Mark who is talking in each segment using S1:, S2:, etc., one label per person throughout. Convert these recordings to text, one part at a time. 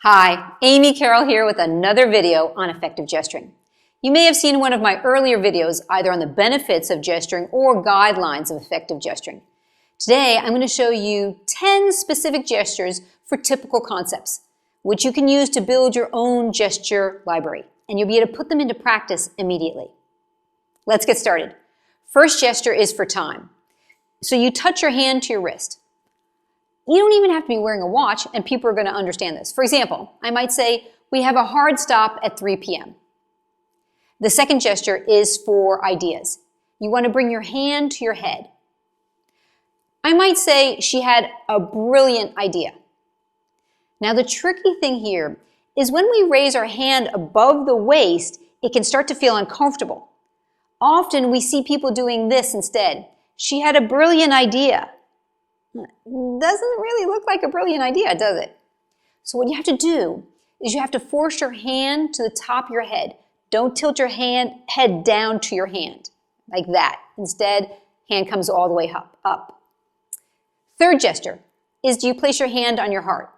S1: Hi, Amy Carroll here with another video on effective gesturing. You may have seen one of my earlier videos either on the benefits of gesturing or guidelines of effective gesturing. Today, I'm going to show you 10 specific gestures for typical concepts, which you can use to build your own gesture library, and you'll be able to put them into practice immediately. Let's get started. First gesture is for time. So you touch your hand to your wrist. You don't even have to be wearing a watch, and people are going to understand this. For example, I might say, we have a hard stop at 3 p.m. The second gesture is for ideas. You want to bring your hand to your head. I might say, she had a brilliant idea. Now, the tricky thing here is when we raise our hand above the waist, it can start to feel uncomfortable. Often, we see people doing this instead. She had a brilliant idea. Doesn't really look like a brilliant idea, does it? So what you have to do is you have to force your hand to the top of your head. Don't tilt your head down to your hand, like that. Instead, hand comes all the way up. Third gesture is, do you place your hand on your heart?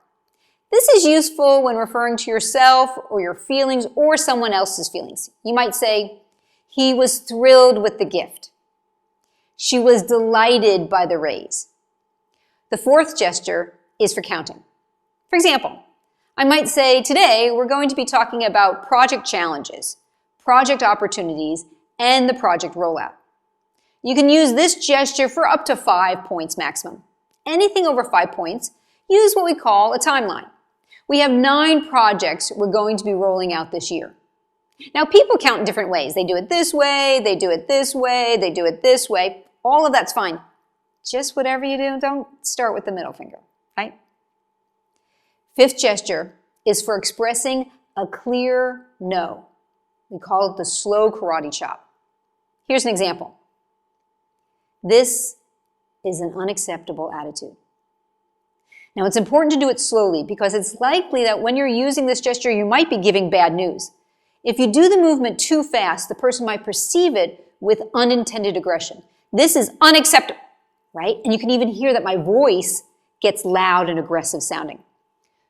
S1: This is useful when referring to yourself or your feelings or someone else's feelings. You might say, he was thrilled with the gift. She was delighted by the raise. The fourth gesture is for counting. For example, I might say, today we're going to be talking about project challenges, project opportunities, and the project rollout. You can use this gesture for up to 5 points maximum. Anything over 5 points, use what we call a timeline. We have 9 projects we're going to be rolling out this year. Now, people count in different ways. They do it this way, they do it this way, they do it this way. All of that's fine. Just whatever you do, don't start with the middle finger, right? Fifth gesture is for expressing a clear no. We call it the slow karate chop. Here's an example. This is an unacceptable attitude. Now, it's important to do it slowly because it's likely that when you're using this gesture, you might be giving bad news. If you do the movement too fast, the person might perceive it with unintended aggression. This is unacceptable. Right? And you can even hear that my voice gets loud and aggressive sounding.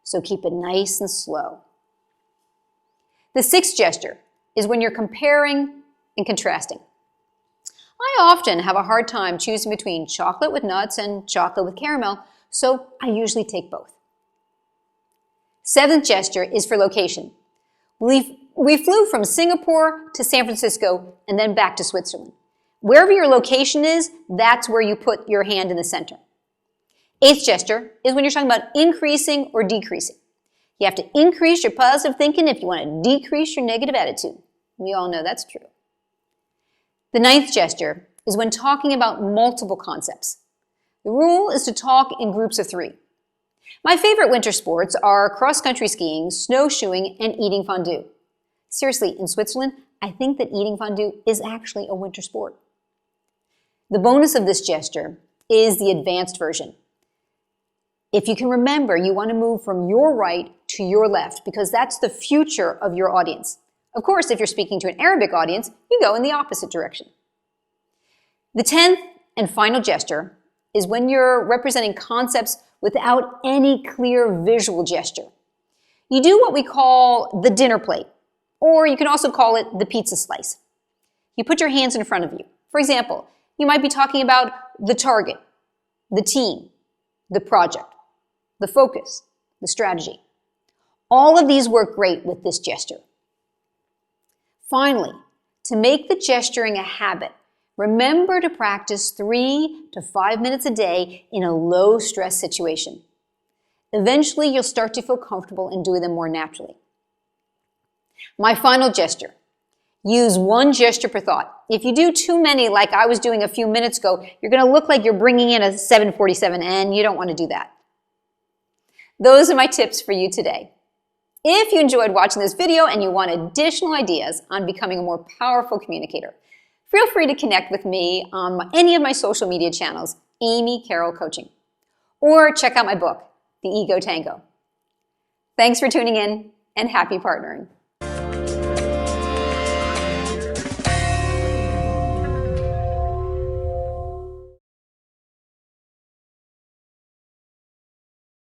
S1: So keep it nice and slow. The sixth gesture is when you're comparing and contrasting. I often have a hard time choosing between chocolate with nuts and chocolate with caramel, so I usually take both. Seventh gesture is for location. We flew from Singapore to San Francisco and then back to Switzerland. Wherever your location is, that's where you put your hand in the center. Eighth gesture is when you're talking about increasing or decreasing. You have to increase your positive thinking if you want to decrease your negative attitude. We all know that's true. The ninth gesture is when talking about multiple concepts. The rule is to talk in groups of 3. My favorite winter sports are cross-country skiing, snowshoeing, and eating fondue. Seriously, in Switzerland, I think that eating fondue is actually a winter sport. The bonus of this gesture is the advanced version. If you can remember, you want to move from your right to your left because that's the future of your audience. Of course, if you're speaking to an Arabic audience, you go in the opposite direction. The 10th and final gesture is when you're representing concepts without any clear visual gesture. You do what we call the dinner plate, or you can also call it the pizza slice. You put your hands in front of you. For example, you might be talking about the target, the team, the project, the focus, the strategy. All of these work great with this gesture. Finally, to make the gesturing a habit, remember to practice 3 to 5 minutes a day in a low-stress situation. Eventually, you'll start to feel comfortable in doing them more naturally. My final gesture. Use 1 gesture per thought. If you do too many like I was doing a few minutes ago, you're going to look like you're bringing in a 747 and you don't want to do that. Those are my tips for you today. If you enjoyed watching this video and you want additional ideas on becoming a more powerful communicator, feel free to connect with me on any of my social media channels, Amy Carroll Coaching, or check out my book, The Ego Tango. Thanks for tuning in and happy partnering.